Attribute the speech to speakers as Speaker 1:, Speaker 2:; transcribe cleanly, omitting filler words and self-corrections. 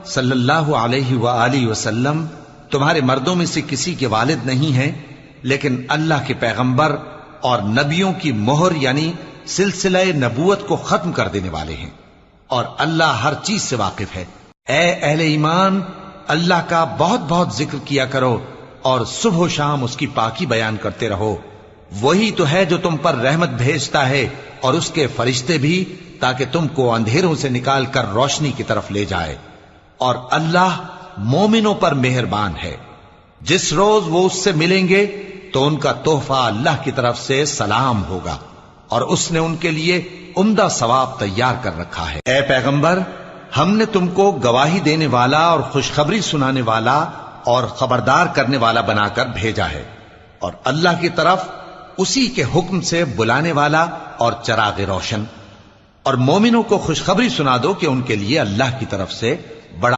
Speaker 1: صلی اللہ علیہ وآلہ وسلم تمہارے مردوں میں سے کسی کے والد نہیں ہیں، لیکن اللہ کے پیغمبر اور نبیوں کی مہر یعنی سلسلہ نبوت کو ختم کر دینے والے ہیں، اور اللہ ہر چیز سے واقف ہے۔ اے اہل ایمان، اللہ کا بہت بہت ذکر کیا کرو اور صبح و شام اس کی پاکی بیان کرتے رہو۔ وہی تو ہے جو تم پر رحمت بھیجتا ہے اور اس کے فرشتے بھی، تاکہ تم کو اندھیروں سے نکال کر روشنی کی طرف لے جائے، اور اللہ مومنوں پر مہربان ہے۔ جس روز وہ اس سے ملیں گے تو ان کا تحفہ اللہ کی طرف سے سلام ہوگا، اور اس نے ان کے لیے عمدہ ثواب تیار کر رکھا ہے۔ اے پیغمبر، ہم نے تم کو گواہی دینے والا اور خوشخبری سنانے والا اور خبردار کرنے والا بنا کر بھیجا ہے، اور اللہ کی طرف اسی کے حکم سے بلانے والا اور چراغ روشن۔ اور مومنوں کو خوشخبری سنا دو کہ ان کے لیے اللہ کی طرف سے